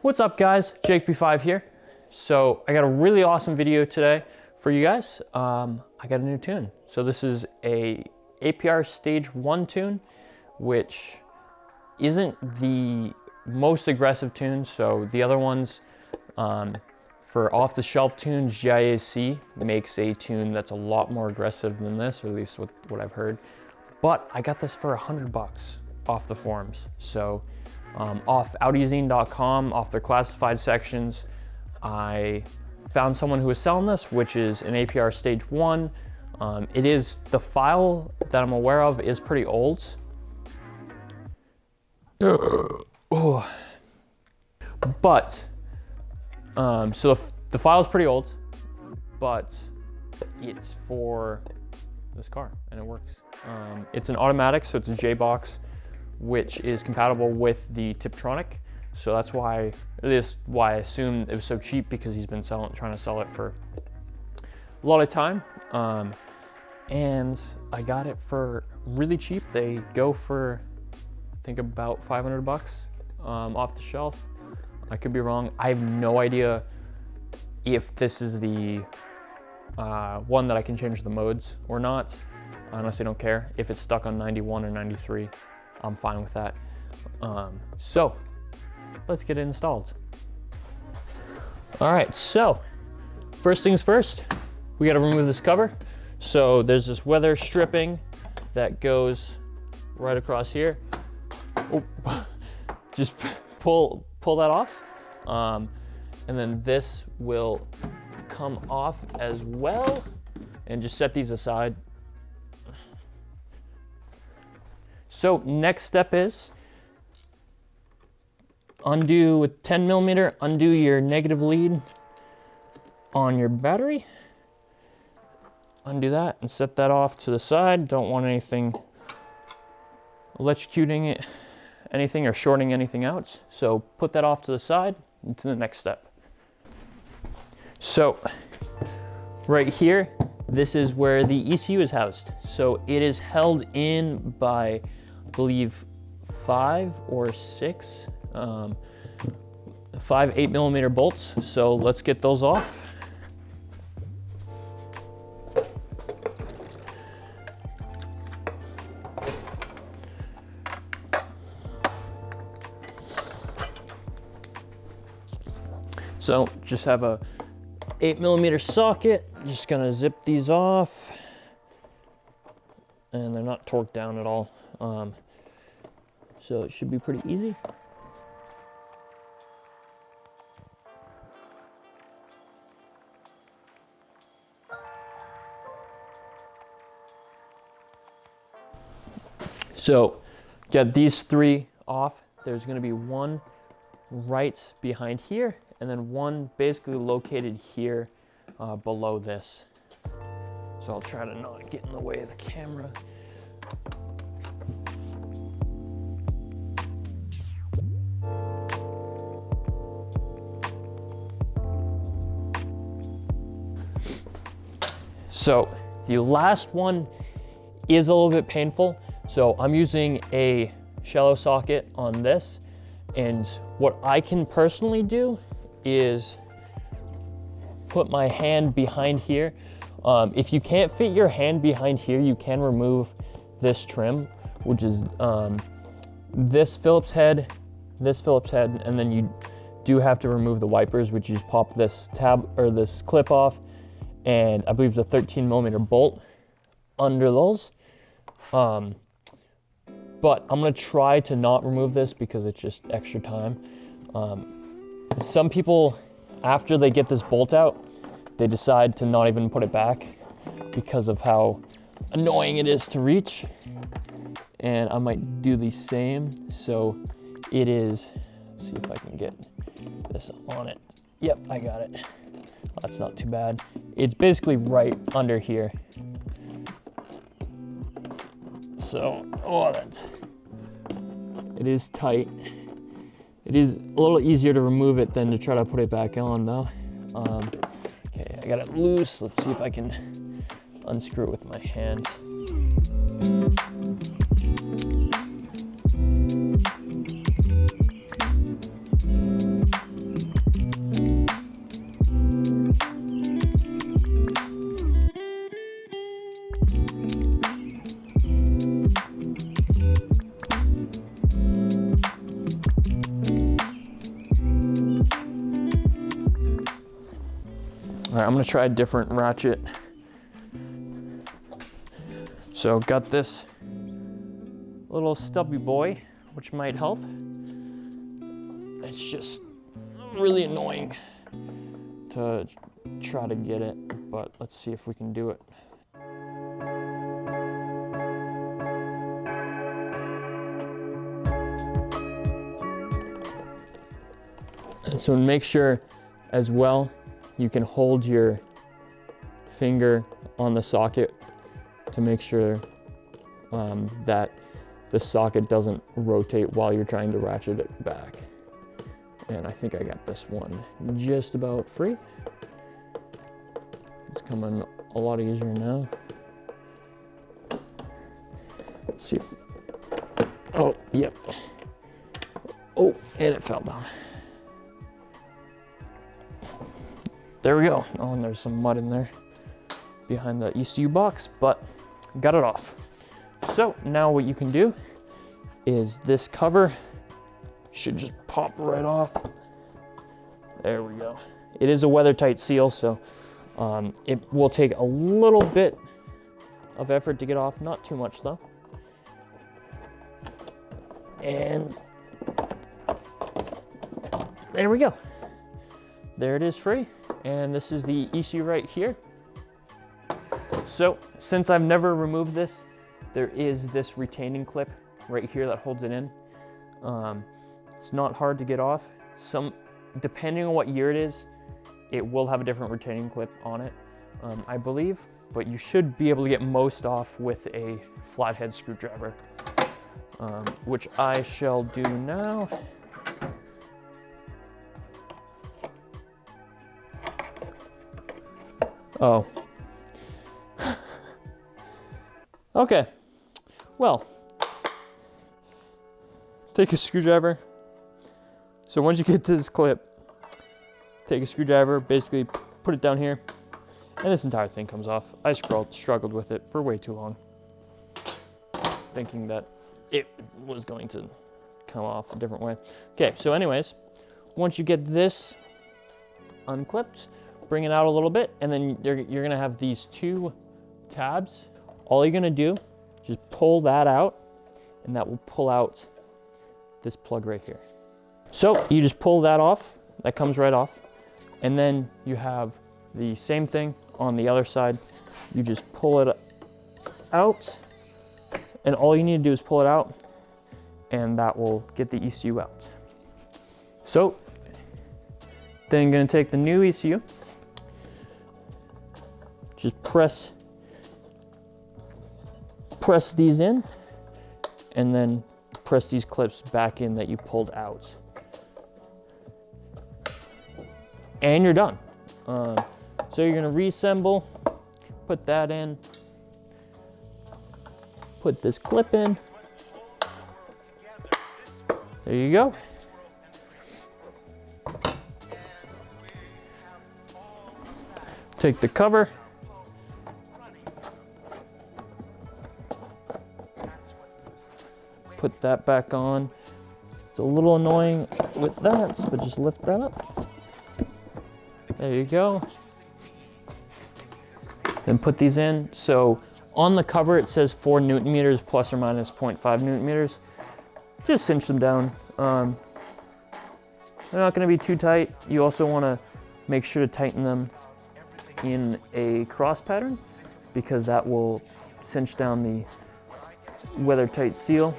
What's up guys, Jake B5 here. So I got a really awesome video today for you guys. I got a new tune. So this is a APR Stage 1 tune, which isn't the most aggressive tune. So the other ones, for off-the-shelf tunes, GIAC makes a tune that's a lot more aggressive than this, or at least what I've heard. But I got this for $100 off the forums. So off audizine.com, off their classified sections, I found someone who was selling this, which is an APR Stage 1. It is, the file that I'm aware of is pretty old. Oh. But, so the file is pretty old, but it's for this car and it works. It's an automatic, so it's a J-Box, which is compatible with the Tiptronic. So that's why I assumed it was so cheap, because he's been trying to sell it for a lot of time. And I got it for really cheap. They go for, I think, about $500 off the shelf. I could be wrong. I have no idea if this is the one that I can change the modes or not. I honestly don't care. If it's stuck on 91 or 93, I'm fine with that. So let's get it installed. All right, so first things first, we got to remove this cover. So there's this weather stripping that goes right across here. Oh, just pull that off. And then this will come off as well, and just set these aside. So next step is undo with 10mm, undo your negative lead on your battery. Undo that and set that off to the side. Don't want anything electrocuting it, anything, or shorting anything out. So put that off to the side and to the next step. So right here, this is where the ECU is housed. So it is held in by, I believe, 5 or 6 5 8mm bolts. So let's get those off. So just have a 8mm socket. Just gonna zip these off, and they're not torqued down at all. So it should be pretty easy. So get these 3 off. There's gonna be one right behind here, and then one basically located here below this. So I'll try to not get in the way of the camera. So the last one is a little bit painful. So I'm using a shallow socket on this, and what I can personally do is put my hand behind here. If you can't fit your hand behind here, you can remove this trim, which is this Phillips head, and then you do have to remove the wipers, which you just pop this tab or this clip off, and I believe the 13mm bolt under those. But I'm gonna try to not remove this because it's just extra time. Some people, after they get this bolt out, they decide to not even put it back because of how annoying it is to reach. And I might do the same. So it is, let's see if I can get this on it. Yep, I got it. That's not too bad. It's basically right under here. So, it is tight. It is a little easier to remove it than to try to put it back on though. Okay, I got it loose. Let's see if I can unscrew it with my hand. All right, I'm gonna try a different ratchet. So got this little stubby boy, which might help. It's just really annoying to try to get it, but let's see if we can do it. And so make sure as well, you can hold your finger on the socket to make sure that the socket doesn't rotate while you're trying to ratchet it back. And I think I got this one just about free. It's coming a lot easier now. Let's see if, oh, yep. Oh, and it fell down. There we go. Oh, and there's some mud in there behind the ECU box, but got it off. So now what you can do is this cover should just pop right off. There we go. It is a weather-tight seal, so it will take a little bit of effort to get off, not too much though. And there we go. There it is free. And this is the ECU right here. So since I've never removed this, there is this retaining clip right here that holds it in. It's not hard to get off. Depending on what year it is, it will have a different retaining clip on it, I believe, but you should be able to get most off with a flathead screwdriver, which I shall do now. Oh. Okay. Well, take a screwdriver. So once you get to this clip, take a screwdriver, basically put it down here, and this entire thing comes off. I struggled with it for way too long, thinking that it was going to come off a different way. Okay, so anyways, once you get this unclipped, bring it out a little bit, and then you're gonna have these two tabs. All you're gonna do, just pull that out, and that will pull out this plug right here. So you just pull that off, that comes right off, and then you have the same thing on the other side. You just pull it out, and all you need to do is pull it out, and that will get the ECU out. So then I'm gonna take the new ECU, just press these in, and then press these clips back in that you pulled out. And you're done. So you're gonna reassemble, put that in, put this clip in. There you go. Take the cover, put that back on. It's a little annoying with that, but just lift that up. There you go. Then put these in. So on the cover it says 4 Newton meters plus or minus 0.5 Newton meters. Just cinch them down. They're not going to be too tight. You also want to make sure to tighten them in a cross pattern, because that will cinch down the weather tight seal.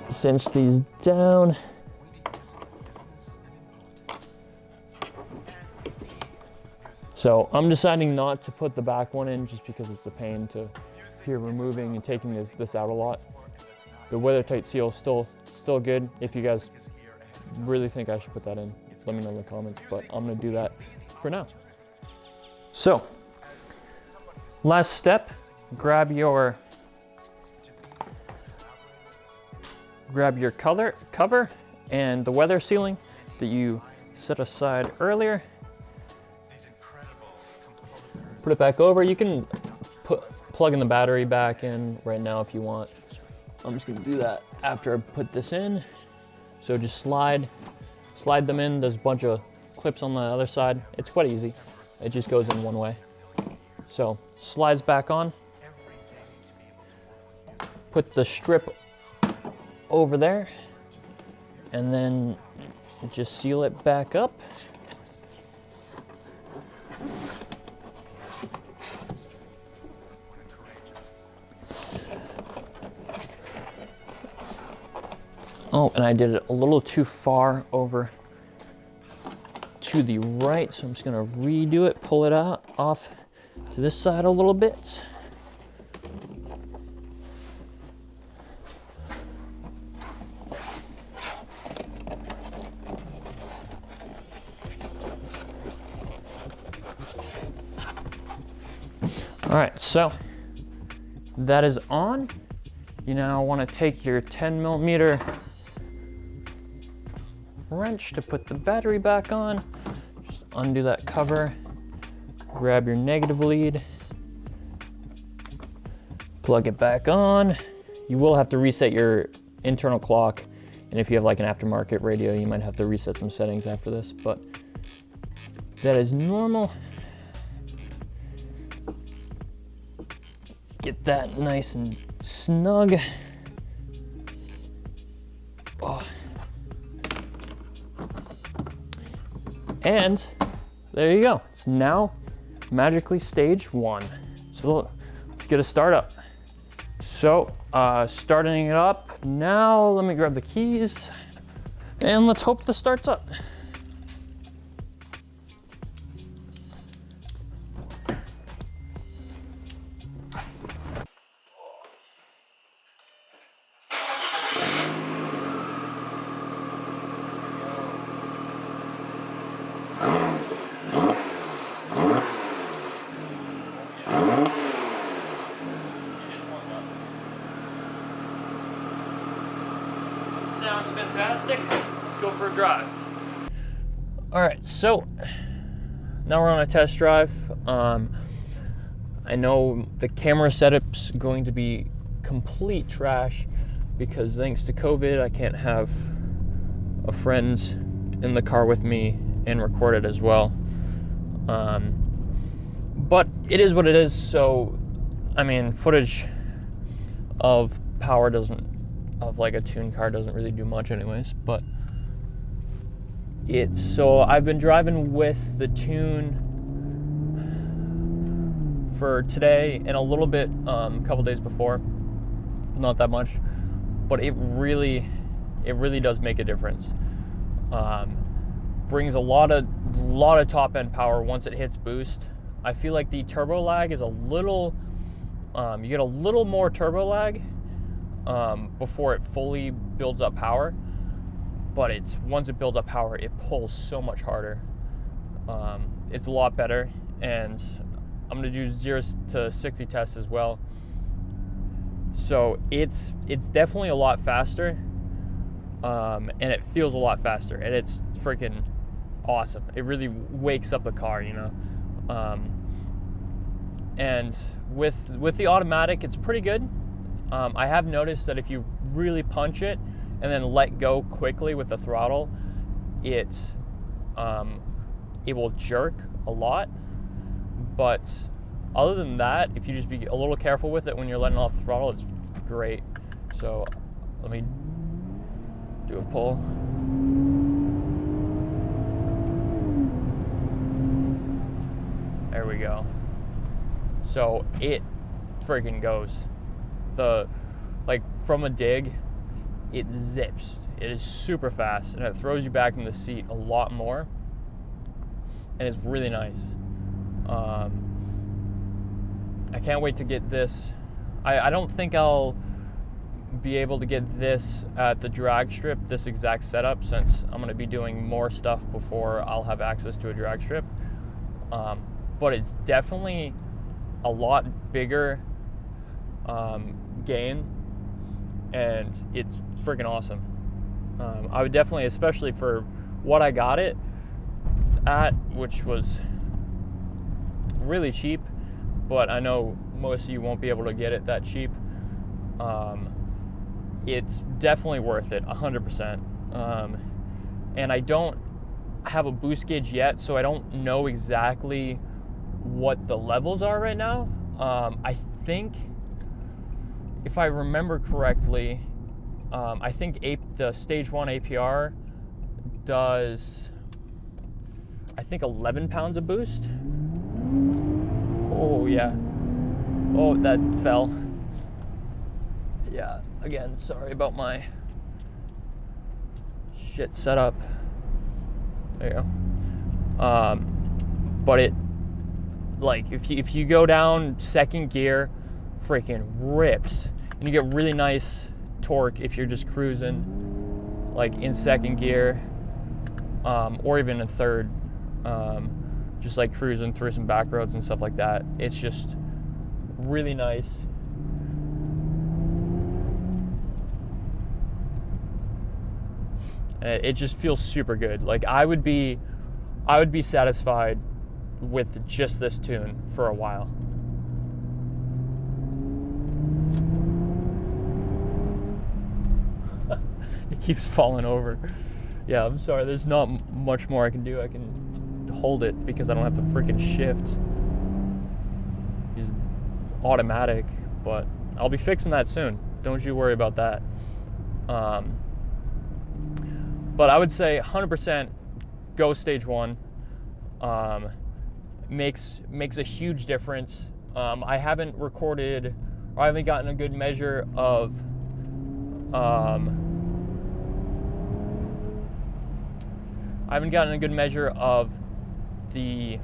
Cinch these down. So I'm deciding not to put the back one in just because it's the pain to here removing and taking this out a lot. The weather tight seal is still good. If you guys really think I should put that in, let me know in the comments, but I'm gonna do that for now. So last step, grab your grab your cover and the weather sealing that you set aside earlier. Put it back over. You can plug in the battery back in right now if you want. I'm just gonna do that after I put this in. So just slide them in. There's a bunch of clips on the other side. It's quite easy. It just goes in one way. So slides back on. Put the strip over there and then just seal it back up. Oh, and I did it a little too far over to the right, so I'm just gonna redo it, pull it out off to this side a little bit. All right, so that is on. You now want to take your 10mm wrench to put the battery back on. Just undo that cover, grab your negative lead, plug it back on. You will have to reset your internal clock, and if you have like an aftermarket radio, you might have to reset some settings after this, but that is normal. Get that nice and snug. Oh. And there you go. It's now magically stage 1. So let's get a start up. So starting it up now, let me grab the keys and let's hope this starts up. Sounds fantastic. Let's go for a drive. All right, so now we're on a test drive. I know the camera setup's going to be complete trash because thanks to COVID, I can't have a friend in the car with me and record it as well. But it is what it is. So, I mean, footage of power of like a tuned car doesn't really do much anyways, but so I've been driving with the tune for today and a little bit a couple days before, not that much, but it really does make a difference. Brings a lot of top end power once it hits boost. I feel like the turbo lag is a little, you get a little more turbo lag before it fully builds up power, but once it builds up power, it pulls so much harder. It's a lot better, and I'm gonna do 0 to 60 tests as well. So it's definitely a lot faster, and it feels a lot faster, and it's freaking awesome. It really wakes up the car, you know. And with the automatic, it's pretty good. I have noticed that if you really punch it and then let go quickly with the throttle, it will jerk a lot. But other than that, if you just be a little careful with it when you're letting off the throttle, it's great. So let me do a pull. There we go. So it freaking goes. Like from a dig, it zips. It is super fast, and it throws you back in the seat a lot more, and it's really nice. I can't wait to get this. I don't think I'll be able to get this at the drag strip, this exact setup, since I'm going to be doing more stuff before I'll have access to a drag strip. But it's definitely a lot bigger gain and it's freaking awesome. I would definitely, especially for what I got it at, which was really cheap, but I know most of you won't be able to get it that cheap. It's definitely worth it, 100%. And I don't have a boost gauge yet, so I don't know exactly what the levels are right now. I think, if I remember correctly, I think the Stage 1 APR does, I think, 11 pounds of boost. Oh, yeah. Oh, that fell. Yeah, again, sorry about my shit setup. There you go. But it, like, if you go down second gear, freaking rips. And you get really nice torque if you're just cruising, like, in second gear, or even in third, just like cruising through some back roads and stuff like that. It's just really nice. It just feels super good. Like, I would be satisfied with just this tune for a while. It keeps falling over. Yeah, I'm sorry. There's not much more I can do. I can hold it because I don't have to freaking shift. It's automatic, but I'll be fixing that soon. Don't you worry about that. But I would say 100% go Stage 1. Makes a huge difference. I haven't recorded, or I haven't gotten a good measure of the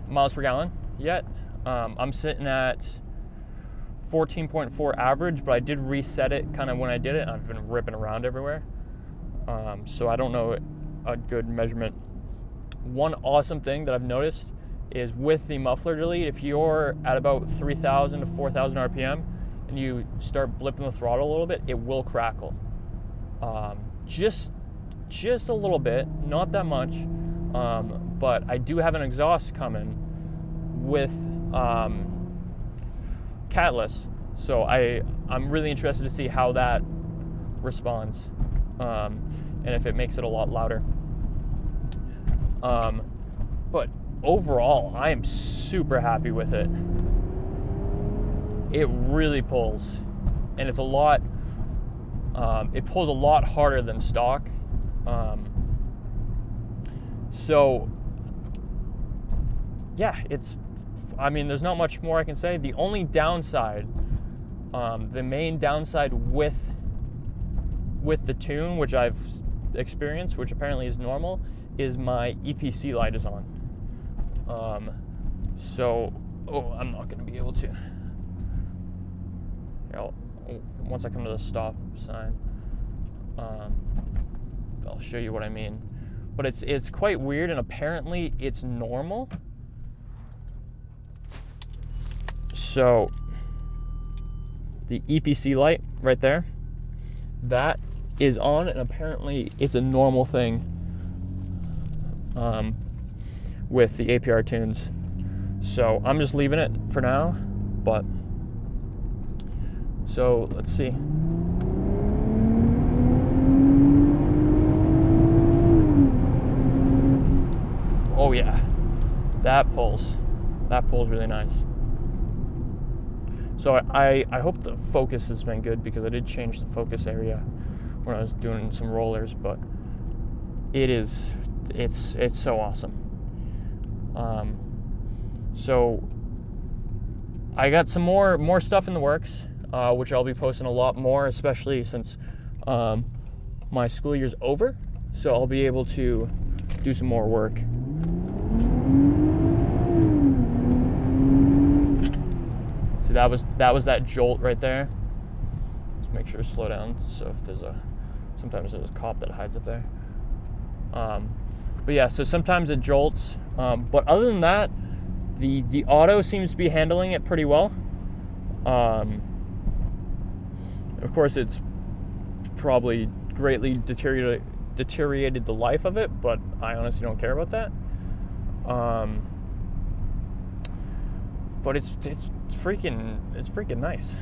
miles per gallon yet. I'm sitting at 14.4 average, but I did reset it kind of when I did it, and I've been ripping around everywhere. So I don't know a good measurement. One awesome thing that I've noticed is with the muffler delete, if you're at about 3,000 to 4,000 RPM and you start blipping the throttle a little bit, it will crackle. Just a little bit, not that much, but I do have an exhaust coming with catless, so I'm really interested to see how that responds, and if it makes it a lot louder. But overall, I am super happy with it. It really pulls, and it's a lot. It pulls a lot harder than stock. So yeah, I mean, there's not much more I can say. The only downside, the main downside with the tune, which I've experienced, which apparently is normal, is my EPC light is on. So, I'm not going to be able to. Once I come to the stop sign, I'll show you what I mean. But it's quite weird, and apparently it's normal. So, the EPC light right there, that is on, and apparently it's a normal thing with the APR tunes. So I'm just leaving it for now, but so let's see. Oh yeah, that pulls really nice. So I hope the focus has been good, because I did change the focus area when I was doing some rollers, but it's so awesome. So I got some more stuff in the works, which I'll be posting a lot more, especially since my school year's over. So I'll be able to do some more work. So that was that jolt right there. Let's make sure to slow down. So if sometimes there's a cop that hides up there. But yeah, so sometimes it jolts. But other than that, the auto seems to be handling it pretty well. Of course, it's probably greatly deteriorated the life of it, but I honestly don't care about that. But it's freaking nice.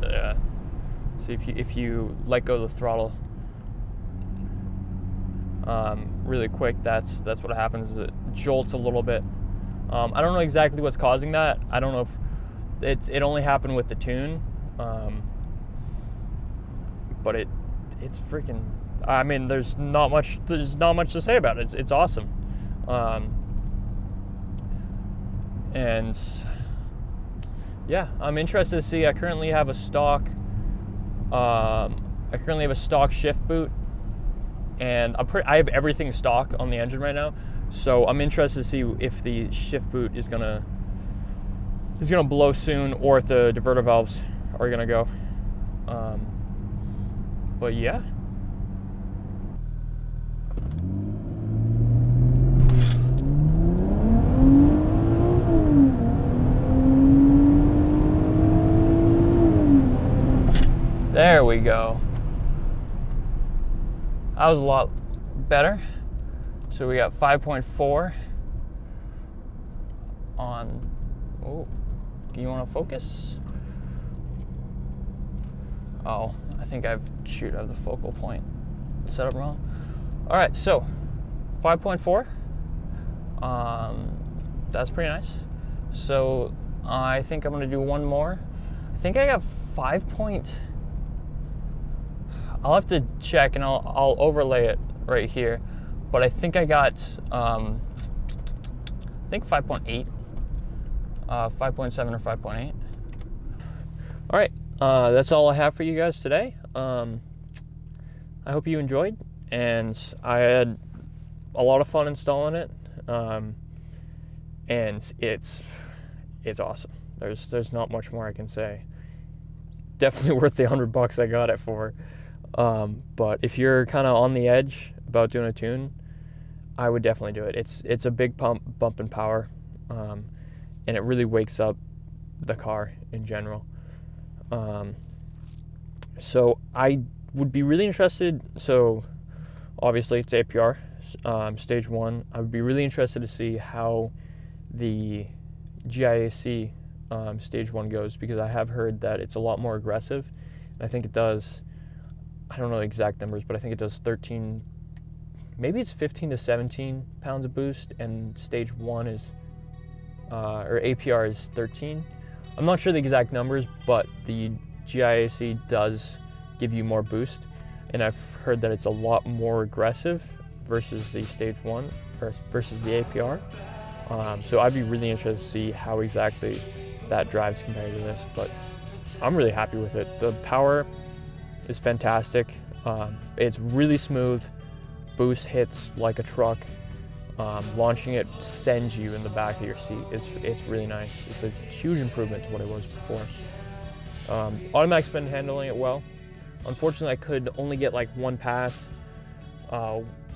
Yeah. See, if you let go of the throttle really quick, that's what happens. Is it jolts a little bit. I don't know exactly what's causing that. I don't know if it only happened with the tune, but it's freaking. I mean, there's not much to say about it. It's awesome, and yeah, I'm interested to see. I currently have a stock shift boot, and I have everything stock on the engine right now. So I'm interested to see if the shift boot is gonna blow soon, or if the diverter valves are gonna go. But yeah. There we go. That was a lot better. So we got 5.4 on, oh, do you want to focus? Oh, I think I have the focal point set up wrong. All right, so 5.4, that's pretty nice. So I think I'm gonna do one more. I think I got 5 point, I'll have to check and I'll overlay it right here. But I think I got, I think 5.8, 5.7 or 5.8. All right, that's all I have for you guys today. I hope you enjoyed, and I had a lot of fun installing it, and it's awesome. There's not much more I can say. Definitely worth the $100 I got it for. But if you're kind of on the edge about doing a tune, I would definitely do it. It's a big bump in power, and it really wakes up the car in general. So I would be really interested. So obviously it's APR Stage 1. I would be really interested to see how the GIAC Stage 1 goes, because I have heard that it's a lot more aggressive. And I think it does, I don't know the exact numbers, but I think it does 13, maybe it's 15 to 17 pounds of boost, and Stage 1 is, or APR is 13. I'm not sure the exact numbers, but the GIAC does give you more boost, and I've heard that it's a lot more aggressive versus the Stage 1, or versus the APR. So I'd be really interested to see how exactly that drives compared to this, but I'm really happy with it. The power is fantastic. It's really smooth. Boost hits like a truck. Launching it sends you in the back of your seat. It's really nice. It's a huge improvement to what it was before. Automatic spin handling it well. Unfortunately, I could only get like one pass,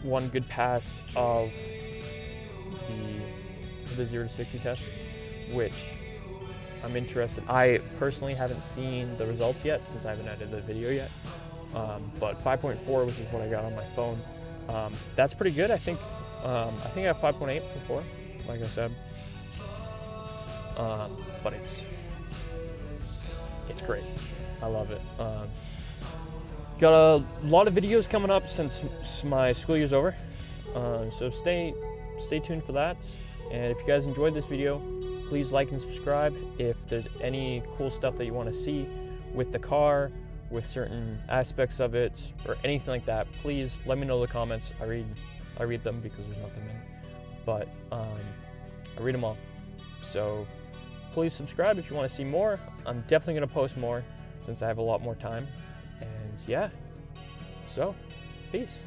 one good pass of the 0 to 60 test, which I'm interested. I personally haven't seen the results yet since I haven't edited the video yet. But 5.4, which is what I got on my phone, that's pretty good. I think I have 5.8 before, like I said. But it's great. I love it. Got a lot of videos coming up since my school year's over, so stay tuned for that. And if you guys enjoyed this video, please like and subscribe. If there's any cool stuff that you want to see with the car, with certain aspects of it, or anything like that, please let me know in the comments. I read them because there's nothing in, but I read them all. So please subscribe if you want to see more. I'm definitely going to post more since I have a lot more time. And yeah, so peace.